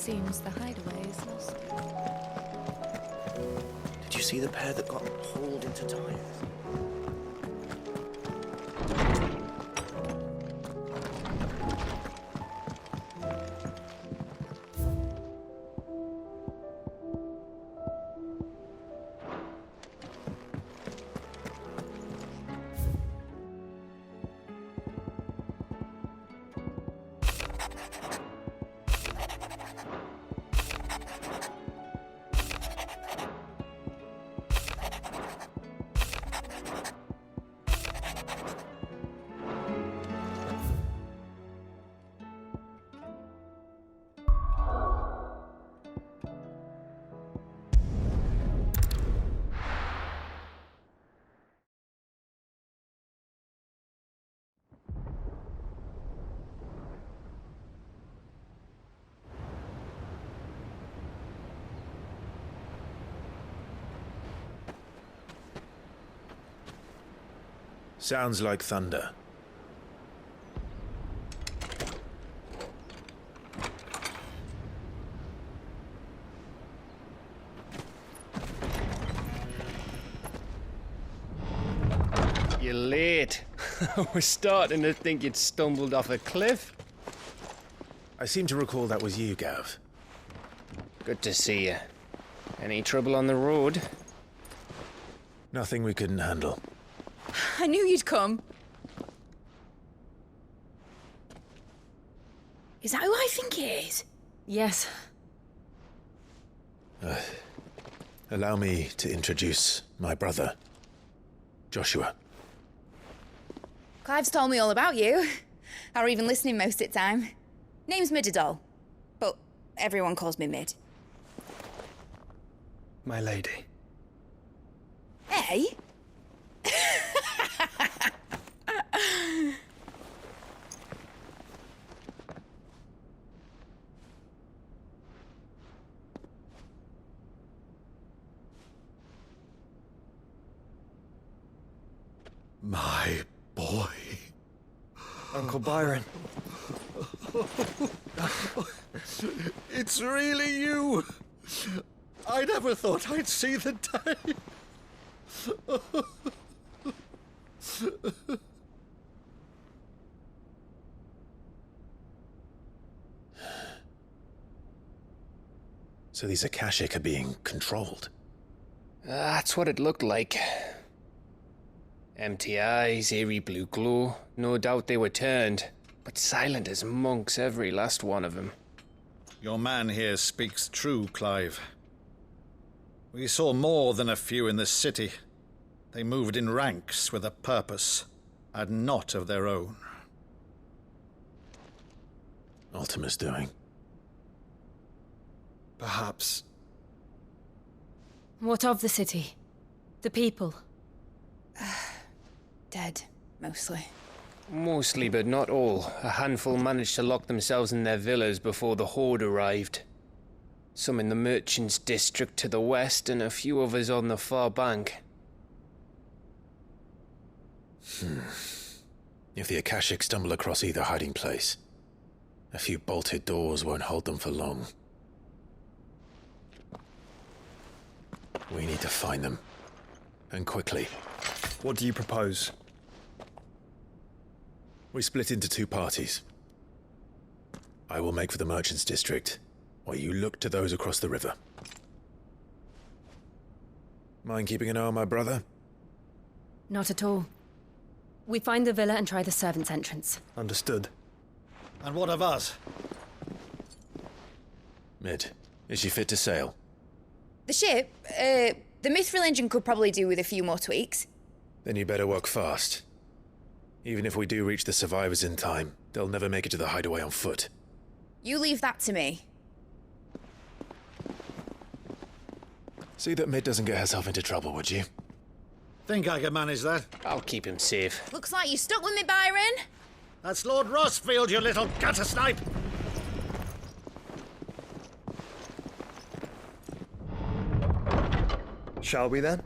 Seems the hideaway is lost. Did you see the pair that got hauled into time? Sounds like thunder. You're late. I was starting to think you'd stumbled off a cliff. I seem to recall that was you, Gav. Good to see you. Any trouble on the road? Nothing we couldn't handle. I knew you'd come. Is that who I think it is? Yes. Allow me to introduce my brother, Joshua. Clive's told me all about you. Or even listening most of the time. Name's Midadol, but everyone calls me Mid. My lady. Hey? My boy. Uncle Byron. It's really you. I never thought I'd see the day. So these Akashic are being controlled. That's what it looked like. Empty eyes, eerie blue glow. No doubt they were turned, but silent as monks, every last one of them. Your man here speaks true, Clive. We saw more than a few in the city. They moved in ranks with a purpose, and not of their own. Ultima's doing. Perhaps. What of the city? The people? Dead, mostly. Mostly, but not all. A handful managed to lock themselves in their villas before the Horde arrived. Some in the merchants' district to the west, and a few others on the far bank. If the Akashic stumble across either hiding place, a few bolted doors won't hold them for long. We need to find them. And quickly. What do you propose? We split into two parties. I will make for the merchants' district, while you look to those across the river. Mind keeping an eye on my brother? Not at all. We find the villa and try the servants' entrance. Understood. And what of us? Mid, is she fit to sail? The ship, the Mithril engine could probably do with a few more tweaks. Then you better work fast. Even if we do reach the survivors in time, they'll never make it to the hideaway on foot. You leave that to me. See that Mid doesn't get herself into trouble, would you? Think I can manage that? I'll keep him safe. Looks like you stuck with me, Byron. That's Lord Rossfield, you little gutter snipe! Shall we then?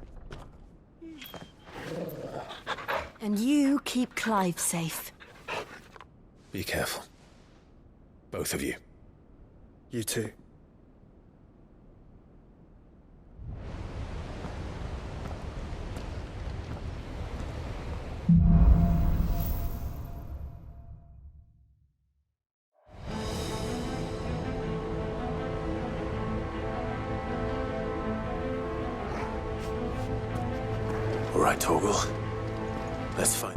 And you keep Clive safe. Be careful. Both of you. You too. right, Torgal. Let's find...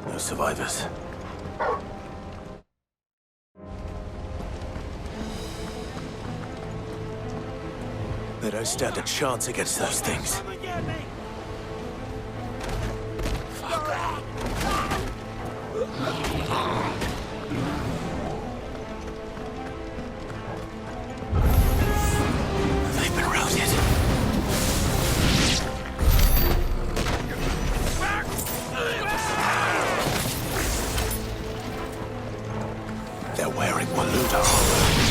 No survivors. They don't stand a chance against those things. They've been routed. They're wearing Waluda armor.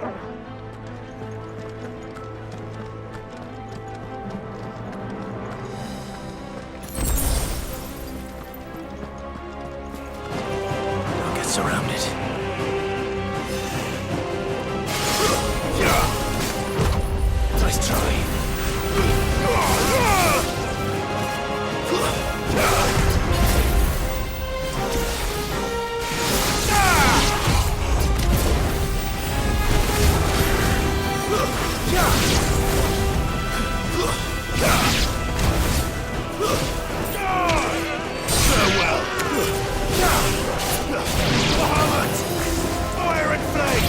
I'll get surrounded. Nice try. Farewell. Bahamut! Fire and flame!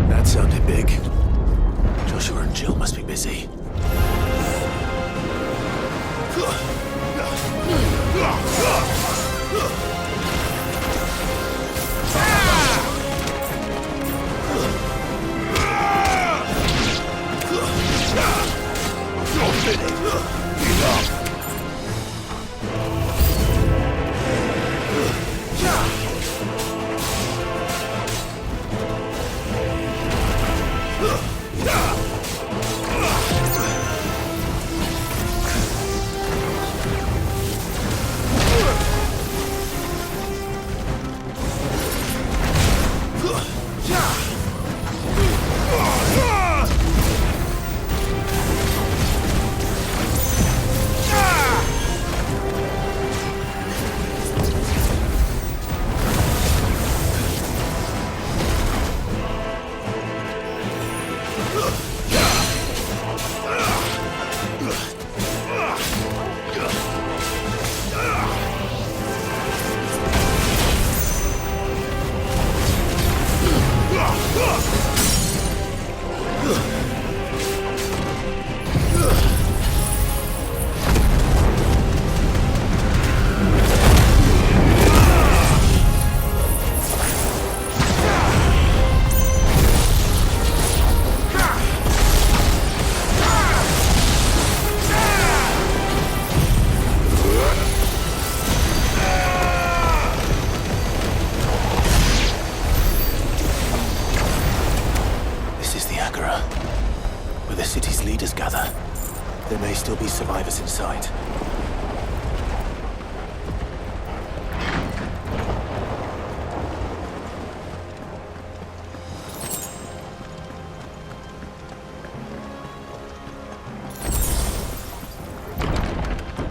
That sounded big. Joshua and Jill must be busy. You're finished. Give up. Where the city's leaders gather. There may still be survivors inside.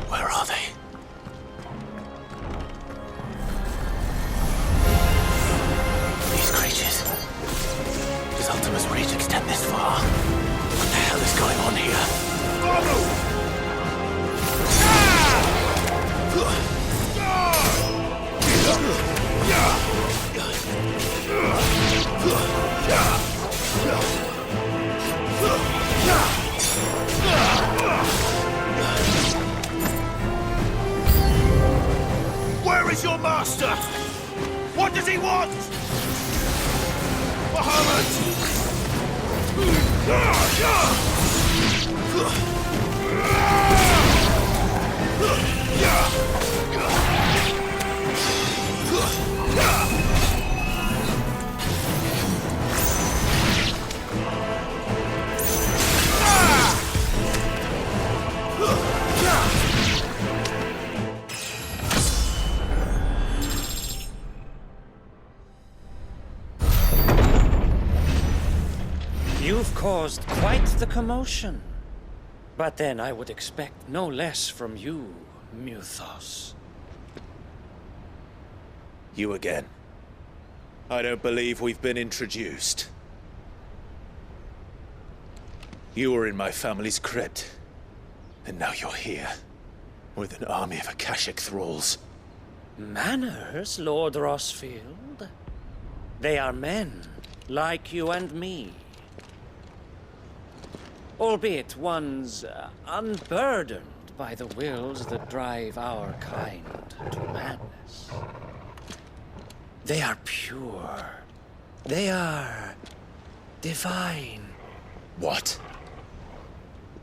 Where are they? These creatures. Does Ultima's reach extend this far? What the hell is going on here? Where is your master? What does he want? Bahamut! You've caused quite the commotion. But then I would expect no less from you, Muthos. You again. I don't believe we've been introduced. You were in my family's crypt, and now you're here, with an army of Akashic thralls. Manners, Lord Rossfield? They are men, like you and me. Albeit ones unburdened by the wills that drive our kind to madness. They are pure. They are divine. What?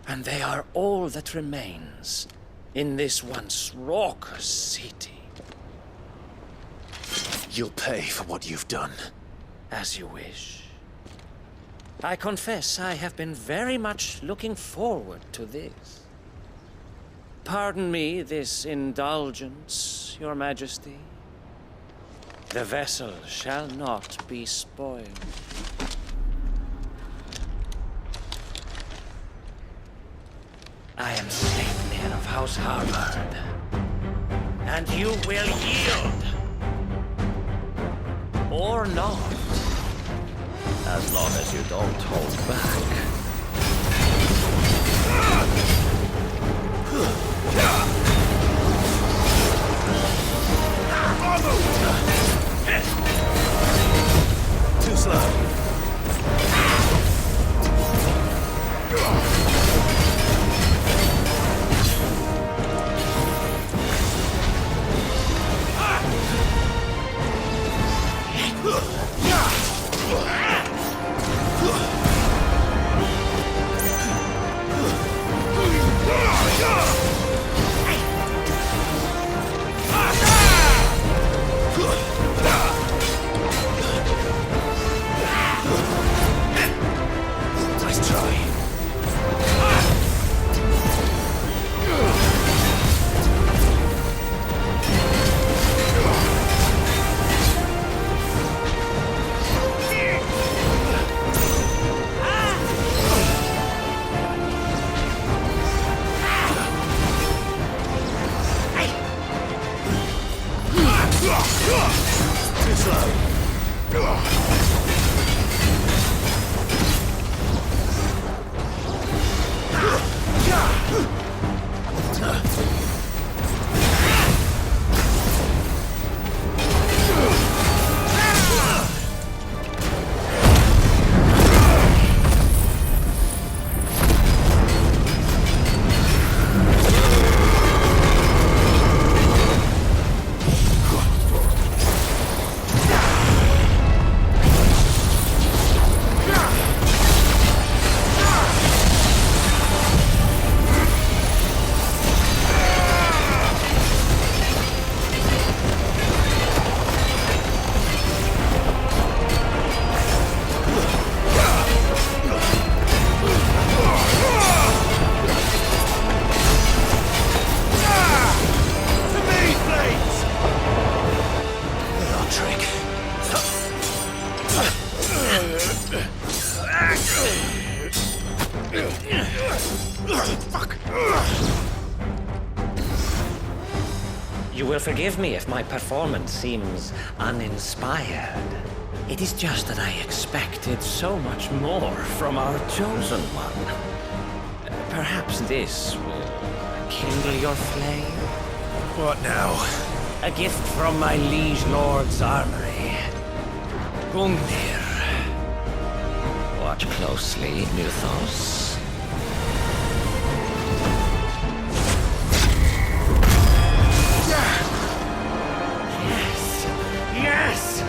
And they are all that remains in this once raucous city. You'll pay for what you've done. As you wish. I confess I have been very much looking forward to this. Pardon me this indulgence, Your Majesty. The vessel shall not be spoiled. I am Sleipnir of House Harvard, and you will yield. Or not. As long as you don't hold back. Too slow. Nice try. Too slow. You will forgive me if my performance seems uninspired. It is just that I expected so much more from our chosen one. Perhaps this will kindle your flame? What now? A gift from my liege lord's armory. Gungnir. Watch closely, Mythos. Yes!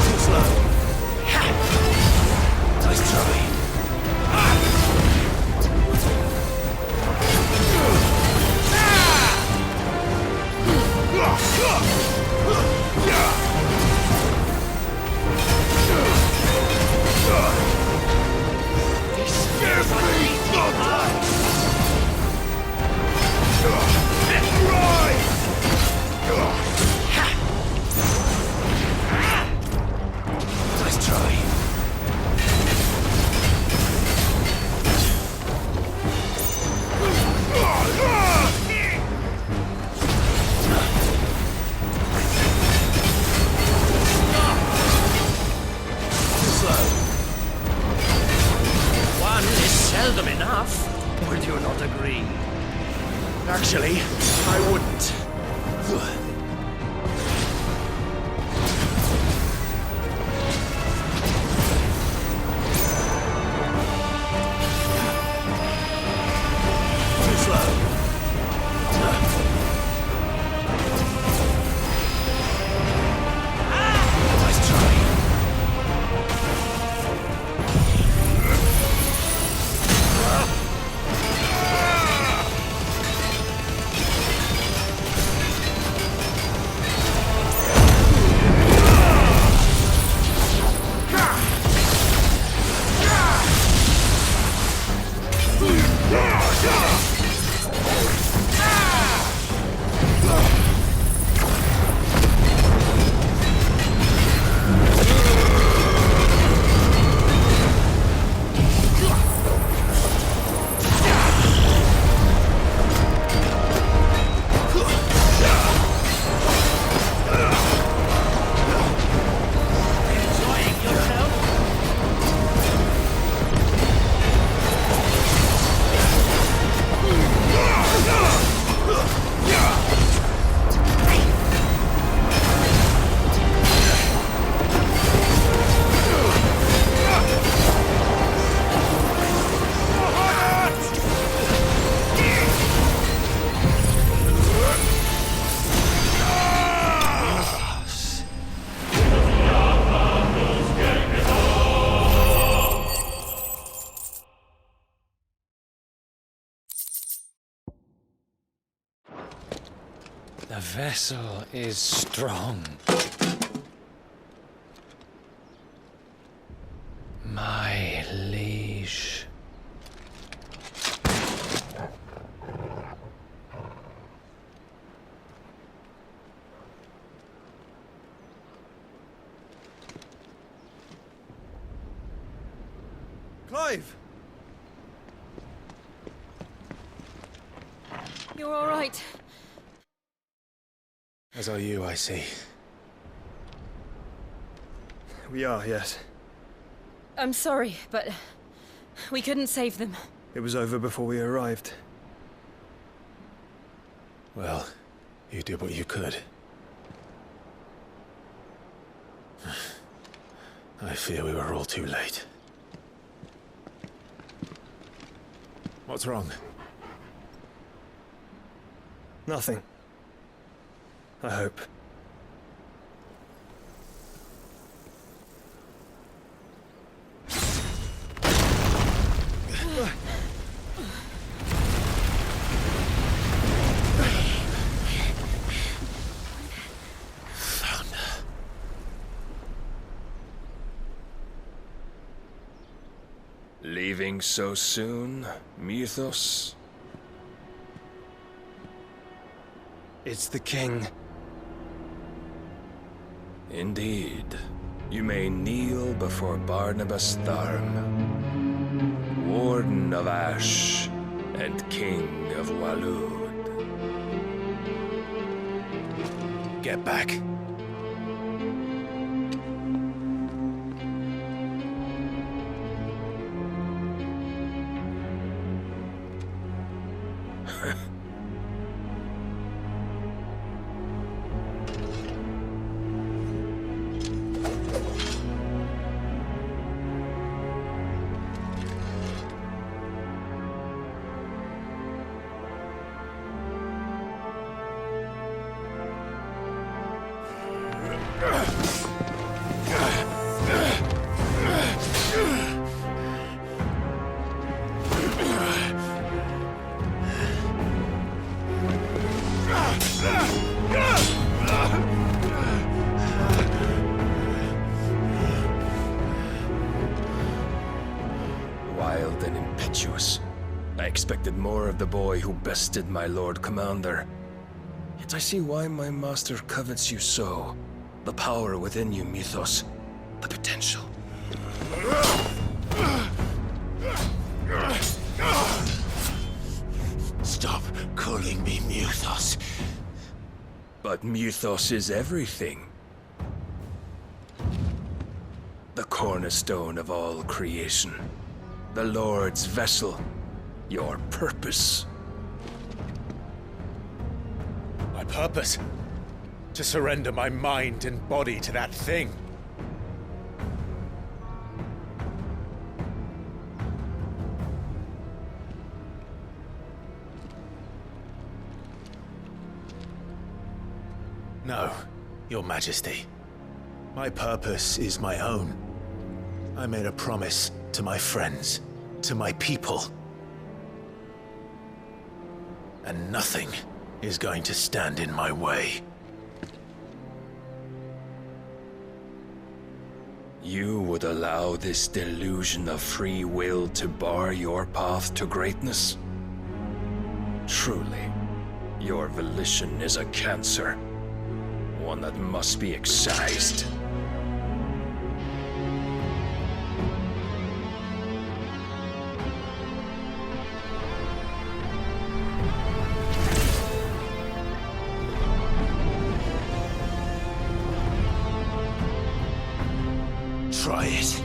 Too slow. Nice try. The vessel is strong. My liege. Clive! You're all right. As are you, I see. We are, yes. I'm sorry, but we couldn't save them. It was over before we arrived. Well, you did what you could. I fear we were all too late. What's wrong? Nothing. I hope. Leaving so soon, Mythos? It's the king. Indeed. You may kneel before Barnabas Tharm, Warden of Ash and King of Walud. Get back. Wild and impetuous. I expected more of the boy who bested my Lord Commander. Yet I see why my master covets you so. The power within you, Mythos. The potential. Stop calling me Mythos. But Mythos is everything. The cornerstone of all creation. The Lord's vessel. Your purpose. My purpose? To surrender my mind and body to that thing. No, Your Majesty. My purpose is my own. I made a promise to my friends, to my people. And nothing is going to stand in my way. You would allow this delusion of free will to bar your path to greatness? Truly, your volition is a cancer. One that must be excised. Try it.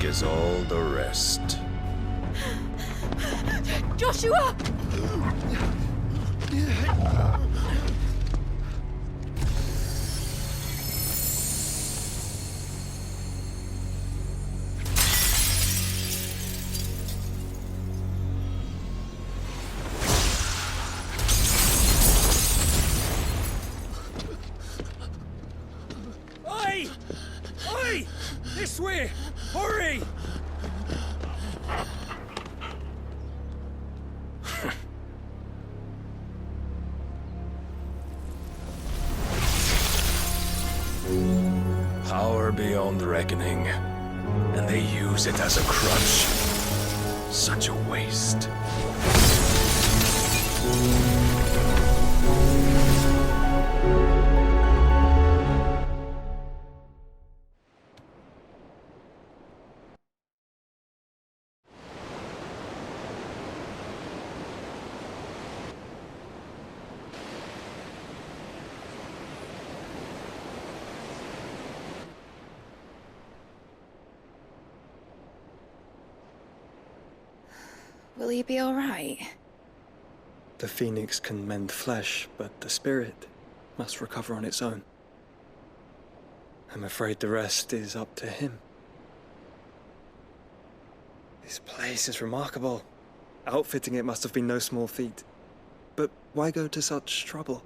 As all the rest. Joshua! This way! Hurry! Power beyond reckoning, and they use it as a crutch. Such a waste. Will he be all right? The phoenix can mend flesh, but the spirit must recover on its own. I'm afraid the rest is up to him. This place is remarkable. Outfitting it must have been no small feat. But why go to such trouble?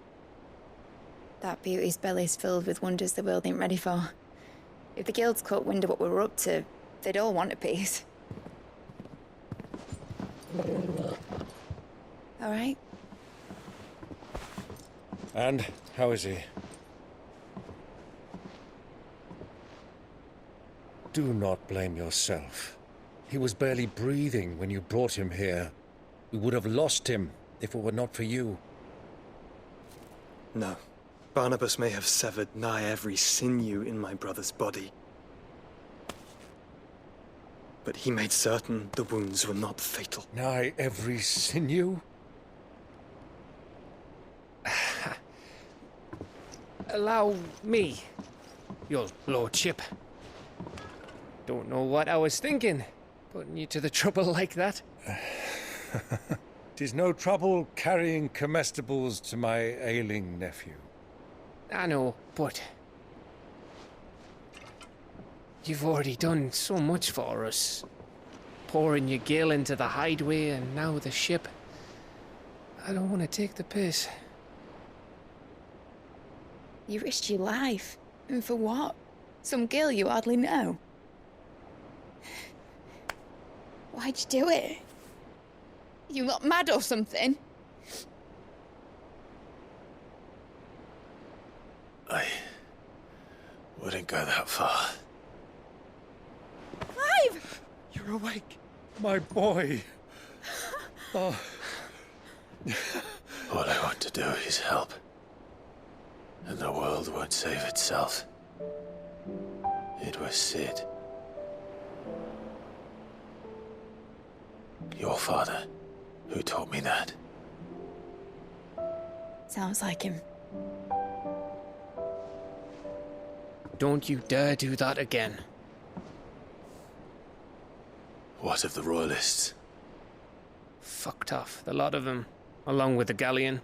That beauty's belly's filled with wonders the world ain't ready for. If the guilds caught wind of what we were up to, they'd all want a piece. All right. And how is he? Do not blame yourself. He was barely breathing when you brought him here. We would have lost him if it were not for you. No. Barnabas may have severed nigh every sinew in my brother's body. But he made certain the wounds were not fatal. Nigh every sinew? Allow me, your lordship. Don't know what I was thinking, putting you to the trouble like that. 'Tis no trouble carrying comestibles to my ailing nephew. I know, but you've already done so much for us. Pouring your gil into the hideaway and now the ship. I don't want to take the piss. You risked your life. And for what? Some girl you hardly know. Why'd you do it? You not mad or something? I wouldn't go that far. Clive! You're awake, my boy. Oh. All I want to do is help. And the world won't save itself. It was Sid. Your father, who taught me that. Sounds like him. Don't you dare do that again. What of the Royalists? Fucked off, the lot of them, along with the galleon.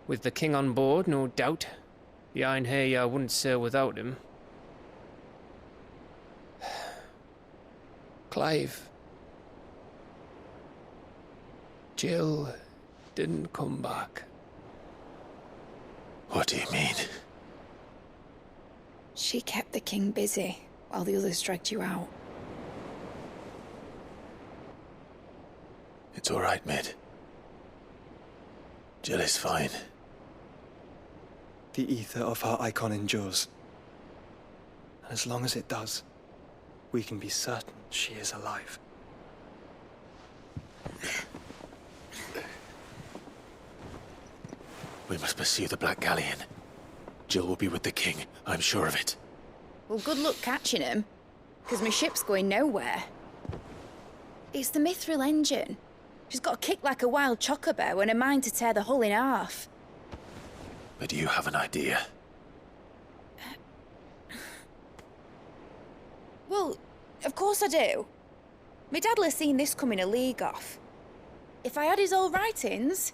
With the king on board, no doubt. The Iron Hair wouldn't sail without him. Clive. Jill didn't come back. What do you mean? She kept the king busy while the others dragged you out. It's all right, Mid. Jill is fine. The ether of her icon endures. And as long as it does, we can be certain she is alive. We must pursue the Black Galleon. Jill will be with the king, I'm sure of it. Well, good luck catching him, because my ship's going nowhere. It's the Mithril engine. She's got a kick like a wild chocobo and a mind to tear the hull in half. But you have an idea. Well, of course I do. My dad'll have seen this coming a league off. If I had his old writings...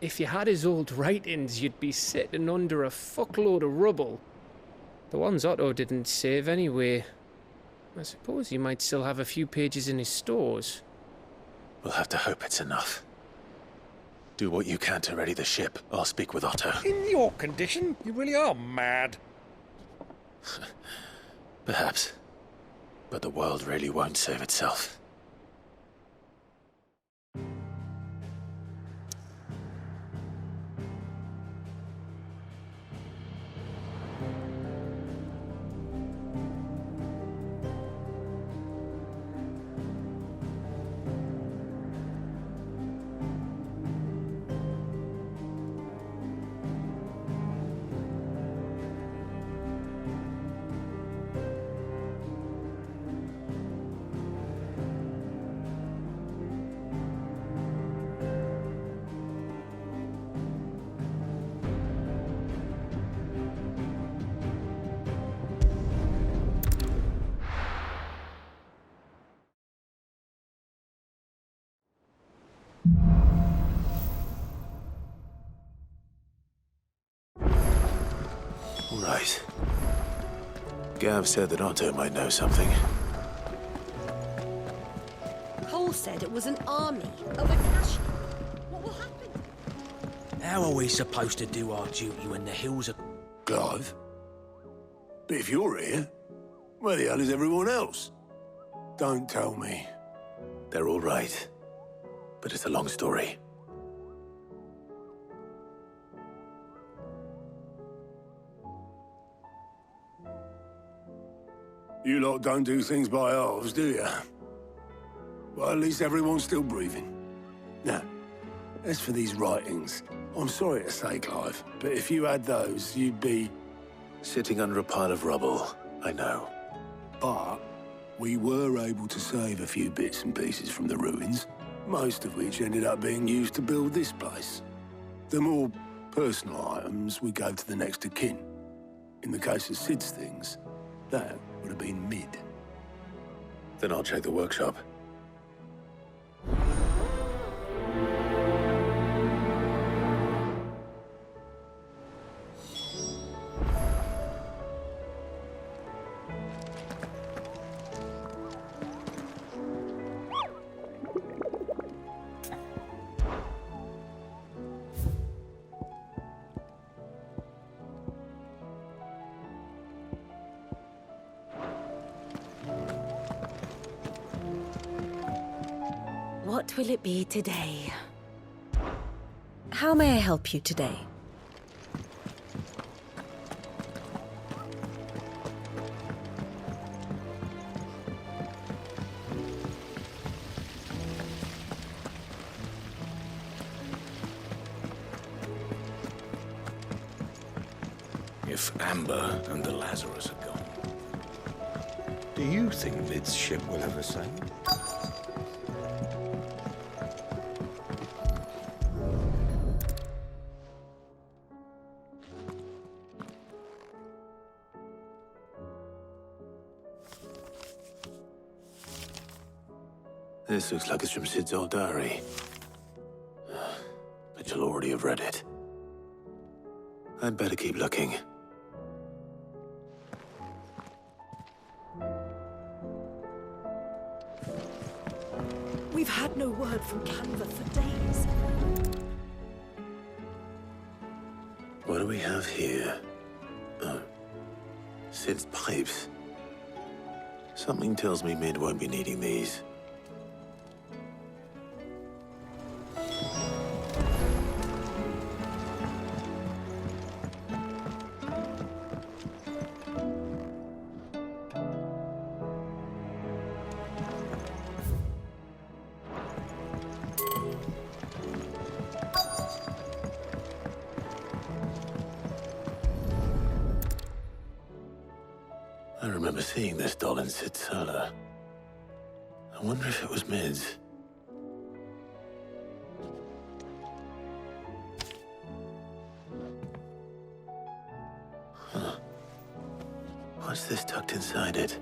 If you had his old writings, you'd be sitting under a fuckload of rubble. The ones Otto didn't save anyway. I suppose he might still have a few pages in his stores. We'll have to hope it's enough. Do what you can to ready the ship. I'll speak with Otto. In your condition, you really are mad. Perhaps. But the world really won't save itself. Right. Gav said that Otto might know something. Cole said it was an army of Akashi. What will happen? How are we supposed to do our duty when the hills are... Clive? But if you're here, where the hell is everyone else? Don't tell me. They're all right. But it's a long story. You lot don't do things by halves, do you? Well, at least everyone's still breathing. Now, as for these writings, I'm sorry to say, Clive, but if you had those, you'd be... Sitting under a pile of rubble, I know. But we were able to save a few bits and pieces from the ruins, most of which ended up being used to build this place. The more personal items we gave to the next of kin. In the case of Sid's things, that would have been mid. Then I'll check the workshop. What will it be today? How may I help you today? If Amber and the Lazarus are gone, do you think Lid's ship will ever sail? This looks like it's from Sid's old diary. But you'll already have read it. I'd better keep looking. We've had no word from Canva for days. What do we have here? Oh. Sid's pipes. Something tells me Mid won't be needing these. I remember seeing this doll in Sid's cellar. I wonder if it was Mid's. Huh. What's this tucked inside it?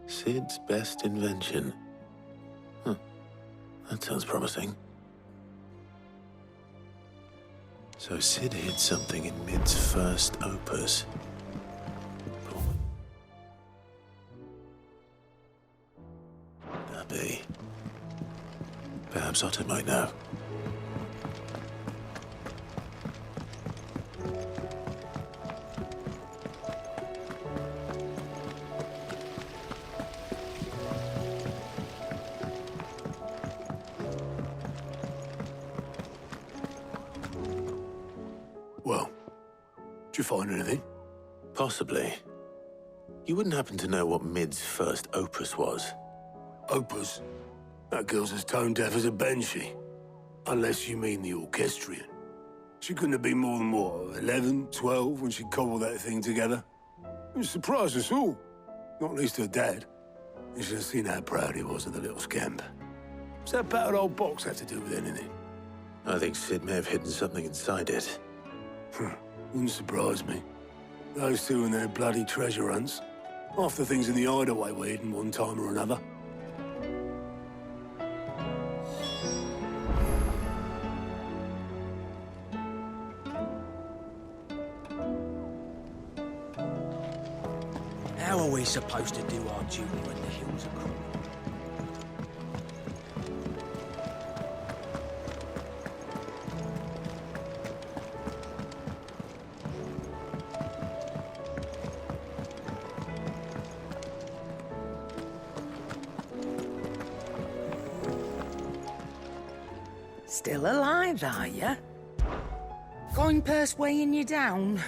Sid's best invention. Huh. That sounds promising. So Sid hid something in Mid's first opus. Cool. That be? Perhaps Otto might know. Did you find anything? Possibly. You wouldn't happen to know what Mid's first opus was? Opus? That girl's as tone deaf as a banshee. Unless you mean the orchestrion. She couldn't have been more than, what, 11, 12 when she cobbled that thing together? It surprised us all. Not least her dad. You should have seen how proud he was of the little scamp. What's that battered old box have to do with anything? I think Sid may have hidden something inside it. Wouldn't surprise me. Those two and their bloody treasure hunts. Half the things in the hideaway were hidden one time or another. How are we supposed to do our duty when the hills are cruel? Still alive, are you? Going purse weighing you down?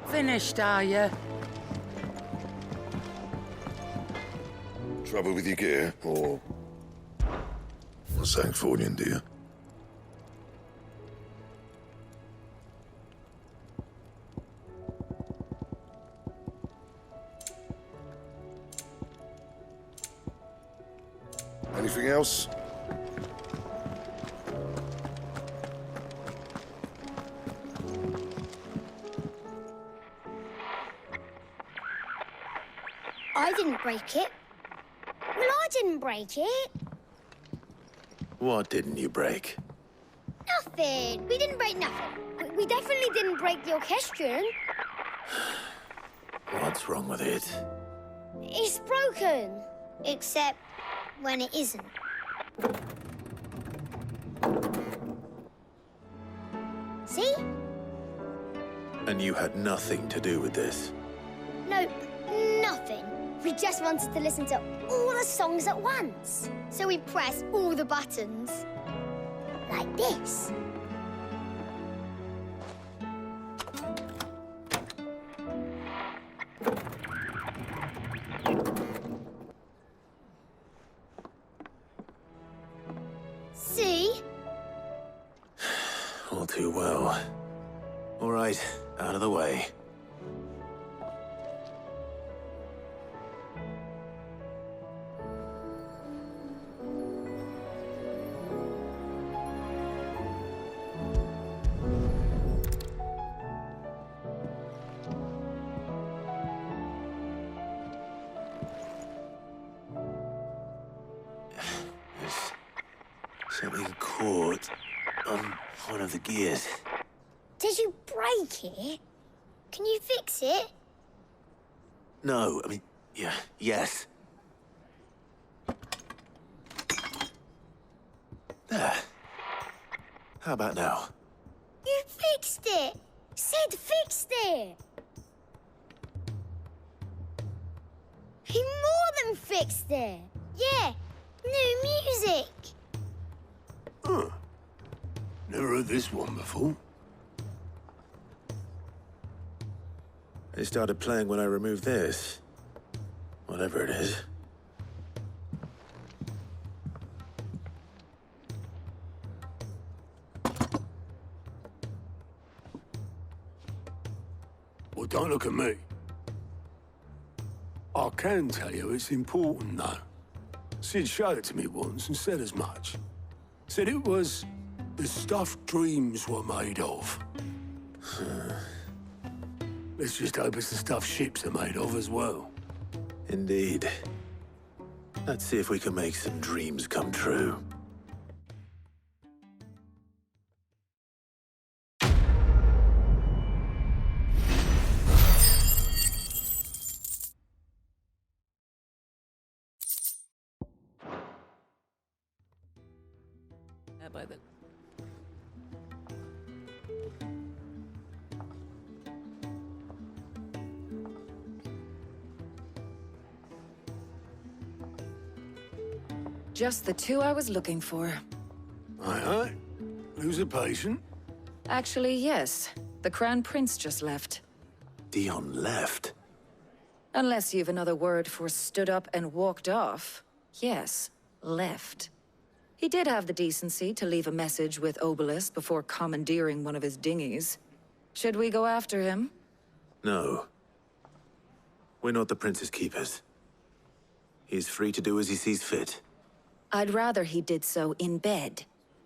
Finished, are you? Trouble with your gear, or something falling, do you? Anything else? I didn't break it. Well, I didn't break it. What didn't you break? Nothing. We didn't break nothing. We definitely didn't break the orchestrion. What's wrong with it? It's broken. Except when it isn't. See? And you had nothing to do with this? Nope, nothing. We just wanted to listen to all the songs at once. So we pressed all the buttons. Like this. See? All too well. All right, out of the way. Something caught on one of the gears. Did you break it? Can you fix it? No, I mean, yeah, yes. There. How about now? You fixed it! Sid fixed it! He more than fixed it! Yeah, new music! Huh. Never heard this one before. It started playing when I removed this. Whatever it is. Well, don't look at me. I can tell you it's important, though. Sid showed it to me once and said as much. Said it was the stuff dreams were made of. Let's just hope it's the stuff ships are made of as well. Indeed. Let's see if we can make some dreams come true. By the... Just the two I was looking for. Aye, aye. Who's a patient? Actually, yes. The Crown Prince just left. Dion left? Unless you've another word for stood up and walked off. Yes, left. He did have the decency to leave a message with Obelisk before commandeering one of his dinghies. Should we go after him? No. We're not the Prince's keepers. He's free to do as he sees fit. I'd rather he did so in bed.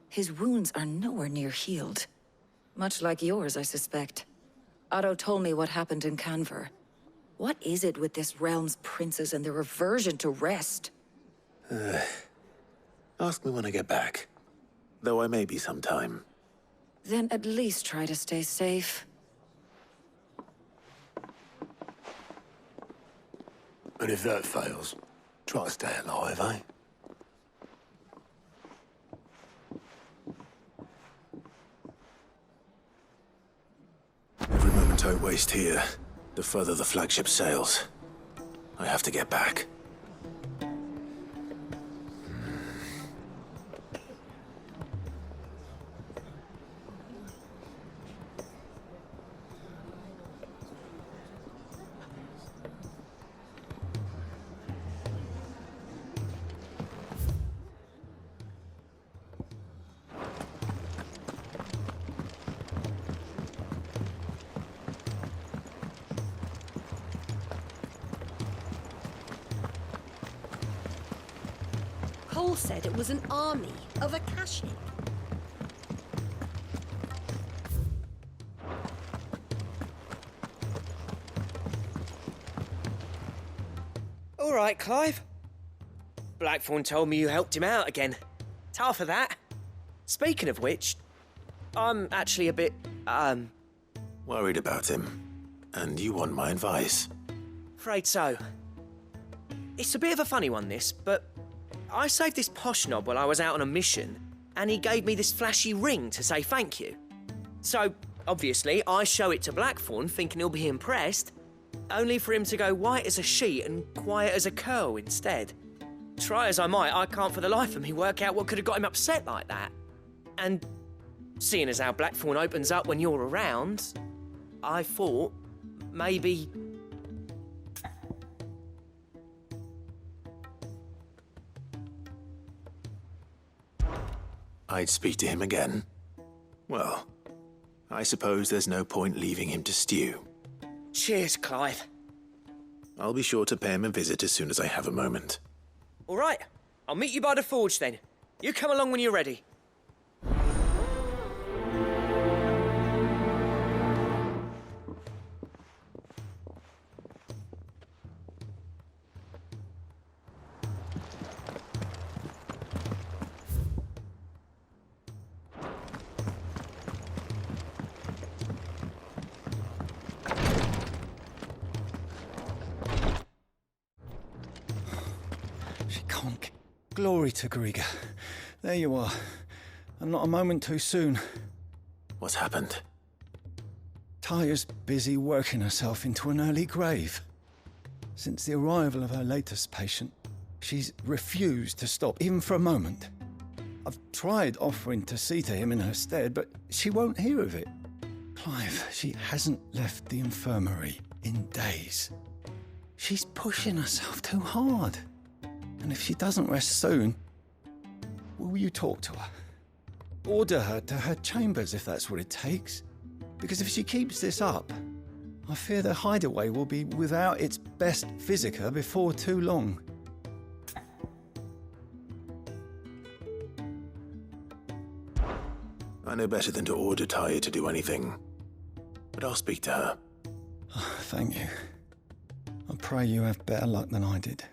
His wounds are nowhere near healed. Much like yours, I suspect. Otto told me what happened in Canver. What is it with this realm's princes and their aversion to rest? Ask me when I get back. Though I may be sometime. Then at least try to stay safe. And if that fails, try to stay alive, eh? Every moment I waste here, the further the flagship sails. I have to get back. Cole said it was an army of Akashi. All right, Clive. Blackthorn told me you helped him out again. Tough for that. Speaking of which, I'm actually a bit, Worried about him. And you want my advice? afraid so. It's a bit of a funny one, this, but I saved this posh knob while I was out on a mission, and he gave me this flashy ring to say thank you. So, obviously, I show it to Blackthorn, thinking he'll be impressed, only for him to go white as a sheet and quiet as a curl instead. Try as I might, I can't for the life of me work out what could have got him upset like that. And seeing as how Blackthorn opens up when you're around, I thought maybe... I'd speak to him again. Well, I suppose there's no point leaving him to stew. Cheers, Clive. I'll be sure to pay him a visit as soon as I have a moment. All right, I'll meet you by the forge then. You come along when you're ready. Glory to Griga. There you are. And not a moment too soon. What's happened? Taya's busy working herself into an early grave. Since the arrival of her latest patient, she's refused to stop, even for a moment. I've tried offering to see to him in her stead, but she won't hear of it. Clive, she hasn't left the infirmary in days. She's pushing herself too hard. And if she doesn't rest soon, will you talk to her? Order her to her chambers if that's what it takes. Because if she keeps this up, I fear the hideaway will be without its best physica before too long. I know better than to order Taya to do anything. But I'll speak to her. Oh, thank you. I pray you have better luck than I did.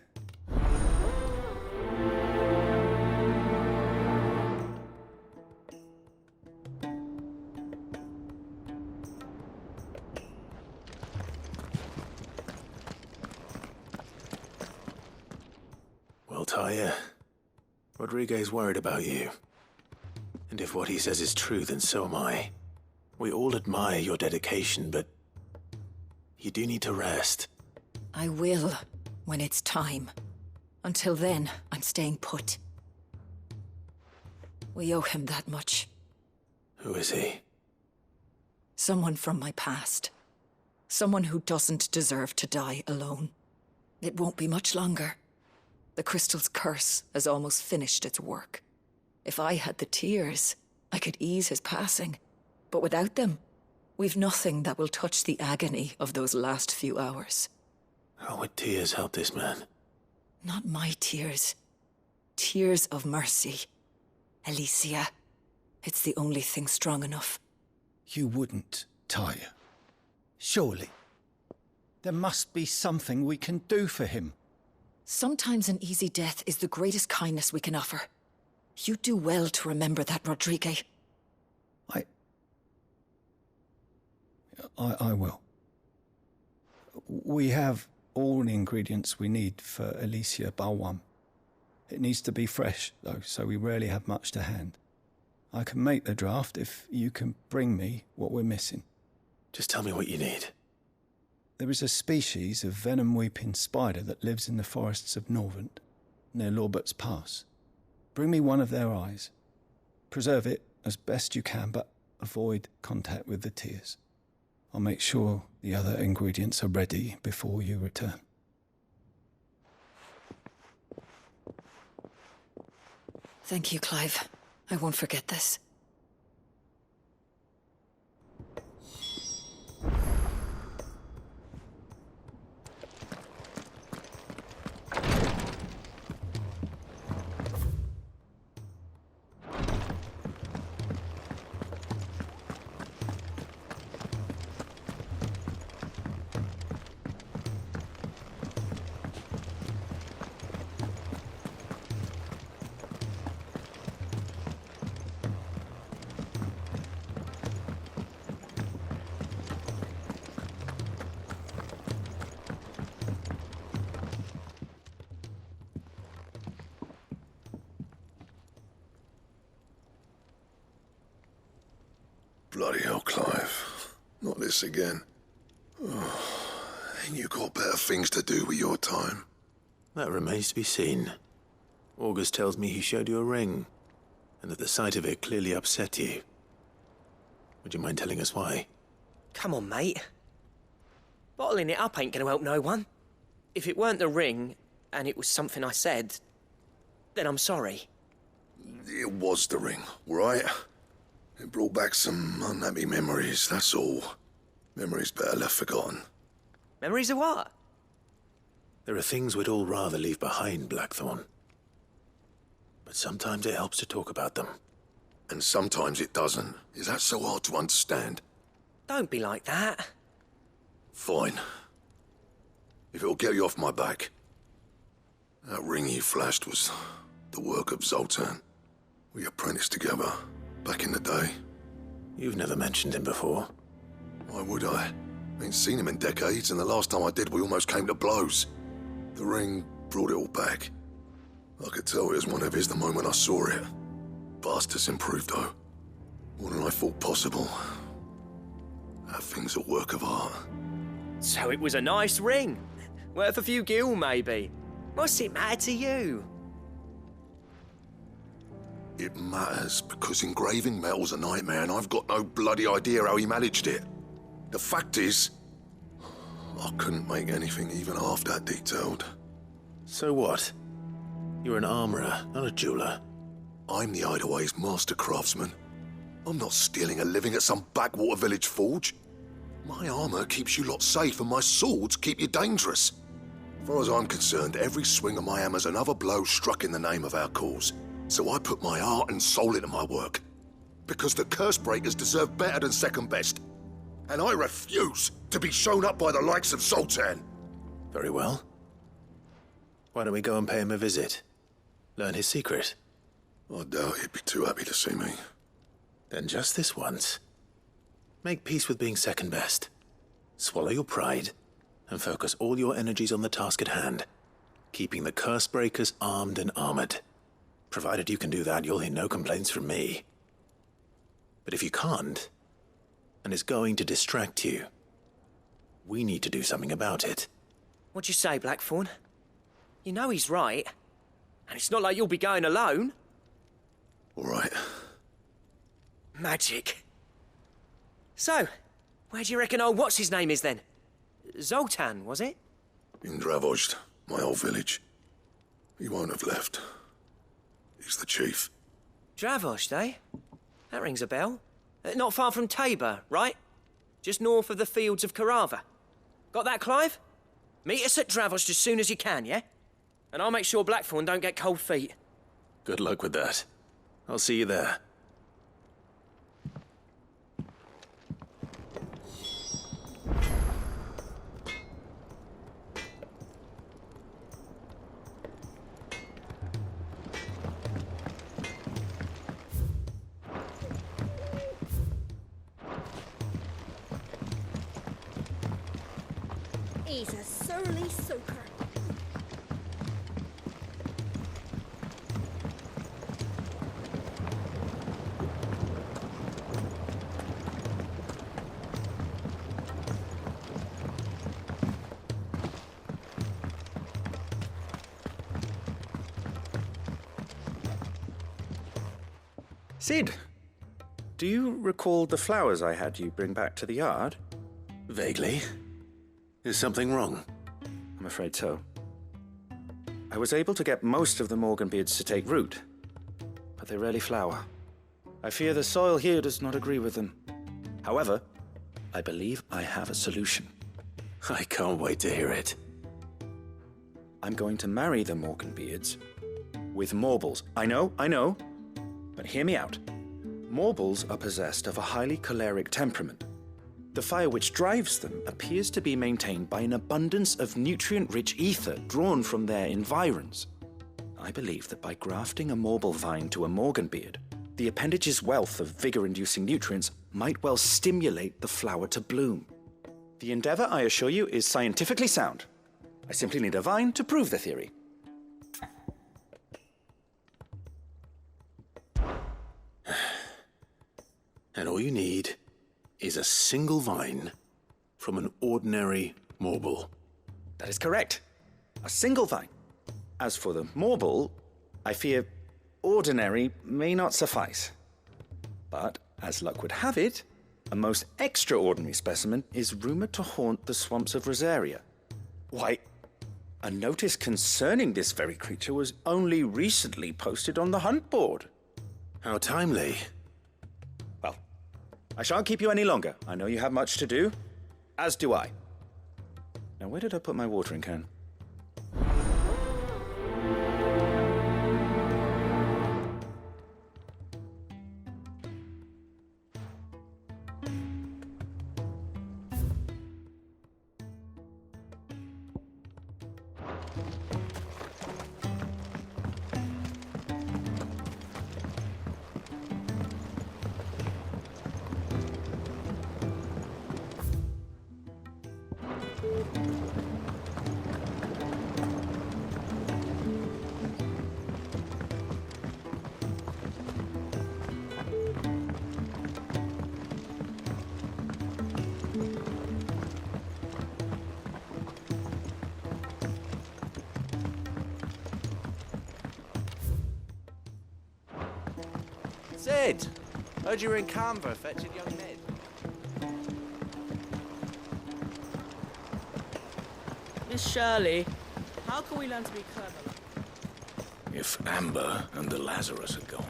Well, Taya, Rodriguez worried about you. And if what he says is true, then so am I. We all admire your dedication, but you do need to rest. I will, when it's time. Until then, I'm staying put. We owe him that much. Who is he? Someone from my past. Someone who doesn't deserve to die alone. It won't be much longer. The crystal's curse has almost finished its work. If I had the tears, I could ease his passing. But without them, we've nothing that will touch the agony of those last few hours. How would tears help this man? Not my tears. Tears of mercy. Alicia, it's the only thing strong enough. You wouldn't, Tyre. Surely. There must be something we can do for him. Sometimes an easy death is the greatest kindness we can offer. You do well to remember that, Rodrigue. I will. We have all the ingredients we need for Alicia Balwam. It needs to be fresh, though, so we rarely have much to hand. I can make the draft if you can bring me what we're missing. Just tell me what you need. There is a species of venom-weeping spider that lives in the forests of Norvent, near Lorbert's Pass. Bring me one of their eyes. Preserve it as best you can, but avoid contact with the tears. I'll make sure the other ingredients are ready before you return. Thank you, Clive. I won't forget this. Bloody hell, Clive. Not this again. Oh, ain't you got better things to do with your time? That remains to be seen. August tells me he showed you a ring, and that the sight of it clearly upset you. Would you mind telling us why? Come on, mate. Bottling it up ain't gonna help no one. If it weren't the ring, and it was something I said, then I'm sorry. It was the ring, right? It brought back some unhappy memories, that's all. Memories better left forgotten. Memories of what? There are things we'd all rather leave behind, Blackthorn. But sometimes it helps to talk about them. And sometimes it doesn't. Is that so hard to understand? Don't be like that. Fine. If it'll get you off my back. That ring you flashed was the work of Zoltan. We apprenticed together. Back in the day. You've never mentioned him before. Why would I? Ain't seen him in decades, and the last time I did, we almost came to blows. The ring brought it all back. I could tell it was one of his the moment I saw it. Bastard's improved, though. More than I thought possible. That thing's a work of art. So it was a nice ring. Worth a few gil, maybe. What's it matter to you? It matters because engraving metal's a nightmare and I've got no bloody idea how he managed it. The fact is, I couldn't make anything even half that detailed. So what? You're an armourer, not a jeweler. I'm the Hideaway's master craftsman. I'm not stealing a living at some backwater village forge. My armour keeps you lot safe and my swords keep you dangerous. As far as I'm concerned, every swing of my hammer's another blow struck in the name of our cause. So I put my heart and soul into my work. Because the curse breakers deserve better than second best. And I refuse to be shown up by the likes of Zoltan. Very well. Why don't we go and pay him a visit? Learn his secret. I doubt he'd be too happy to see me. Then just this once. Make peace with being second best. Swallow your pride and focus all your energies on the task at hand. Keeping the curse breakers armed and armoured. Provided you can do that, you'll hear no complaints from me. But if you can't, and it's going to distract you, we need to do something about it. What'd you say, Blackthorn? You know he's right. And it's not like you'll be going alone. All right. Magic. So, where do you reckon old what's-his-name is then? Zoltan, was it? In Dravozd, my old village. He won't have left. He's the chief. Dravozd, eh? That rings a bell. Not far from Tabor, right? Just north of the fields of Carava. Got that, Clive? Meet us at Dravozd as soon as you can, yeah? And I'll make sure Blackthorn don't get cold feet. Good luck with that. I'll see you there. He's a surly soaker. Sid, do you recall the flowers I had you bring back to the yard? Vaguely. Is something wrong? I'm afraid so. I was able to get most of the Morganbeards to take root, but they rarely flower. I fear the soil here does not agree with them. However, I believe I have a solution. I can't wait to hear it. I'm going to marry the Morganbeards with Morbles. I know, but hear me out. Morbles are possessed of a highly choleric temperament. The fire which drives them appears to be maintained by an abundance of nutrient-rich ether drawn from their environs. I believe that by grafting a Morble vine to a Morganbeard, the appendage's wealth of vigor-inducing nutrients might well stimulate the flower to bloom. The endeavor, I assure you, is scientifically sound. I simply need a vine to prove the theory. And all you need is a single vine from an ordinary Morble. That is correct. A single vine. As for the Morble, I fear ordinary may not suffice. But, as luck would have it, a most extraordinary specimen is rumored to haunt the swamps of Rosaria. Why, a notice concerning this very creature was only recently posted on the hunt board. How timely. Well, I shan't keep you any longer. I know you have much to do, as do I. Now, where did I put my watering can? Sid! Heard you were in Canberra fetching young Ned. Miss Shirley, how can we learn to be clever? If Amber and the Lazarus are gone.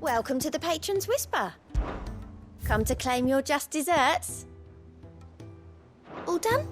Welcome to the Patron's Whisper. Come to claim your just desserts? All done?